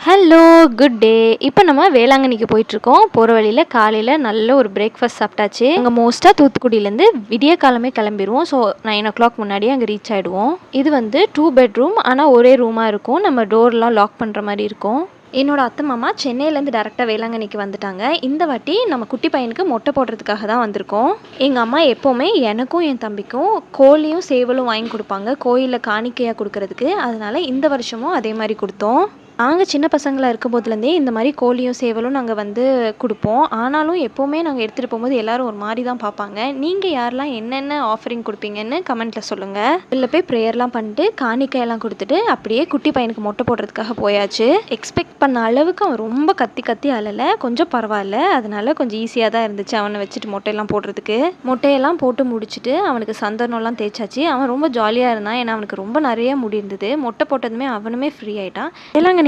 Hello, good day. இப்போ நம்ம வேளாங்கண்ணிக்கு போயிட்டுருக்கோம். போகிற வழியில் காலையில் நல்ல ஒரு பிரேக்ஃபாஸ்ட் சாப்பிட்டாச்சு. அங்கே மோஸ்ட்டாக தூத்துக்குடியிலேருந்து விடிய காலமே கிளம்பிடுவோம். ஸோ 9 o'clock முன்னாடியே அங்கே ரீச் ஆகிடுவோம். இது வந்து 2 bedroom, ஆனால் ஒரே ரூமாக இருக்கும். நம்ம டோர்லாம் லாக் பண்ணுற மாதிரி இருக்கும். என்னோட அத்தை மாமா சென்னையிலேருந்து டேரெக்டாக வேளாங்கண்ணிக்கு வந்துட்டாங்க. இந்த வாட்டி நம்ம குட்டி பையனுக்கு மொட்டை போடுறதுக்காக தான் வந்திருக்கோம். எங்கள் அம்மா எப்போவுமே எனக்கும் என் தம்பிக்கும் கோழியும் சேவலும் வாங்கி கொடுப்பாங்க கோயிலில் காணிக்கையாக கொடுக்கறதுக்கு. அதனால் இந்த வருஷமும் அதே மாதிரி கொடுத்தோம். நாங்கள் சின்ன பசங்களாக இருக்கும் போதுலேருந்தே இந்த மாதிரி கோழியும் சேவலும் நாங்கள் வந்து கொடுப்போம். ஆனாலும் எப்போவுமே நாங்கள் எடுத்துகிட்டு போகும்போது எல்லோரும் ஒரு மாதிரி தான் பார்ப்பாங்க. நீங்கள் யாரெல்லாம் என்னென்ன ஆஃபரிங் கொடுப்பீங்கன்னு கமெண்ட்டில் சொல்லுங்கள். இதில் போய் ப்ரேயர்லாம் பண்ணிட்டு காணிக்கையெல்லாம் கொடுத்துட்டு அப்படியே குட்டி பையனுக்கு மொட்டை போடுறதுக்காக போயாச்சு. எக்ஸ்பெக்ட் பண்ண அளவுக்கு அவன் ரொம்ப கத்தி அழலை, கொஞ்சம் பரவாயில்ல. அதனால கொஞ்சம் ஈஸியாக தான் இருந்துச்சு அவனை வச்சுட்டு மொட்டையெல்லாம் போடுறதுக்கு. மொட்டையெல்லாம் போட்டு முடிச்சுட்டு அவனுக்கு சந்தனம்லாம் தேய்ச்சாச்சு. அவன் ரொம்ப ஜாலியாக இருந்தான். ஏன்னா அவனுக்கு ரொம்ப நிறைய முடி இருந்தது. மொட்டை போட்டதுமே அவனுமே ஃப்ரீ ஆகிட்டான். வேளாங்கண்ணிலேருந்து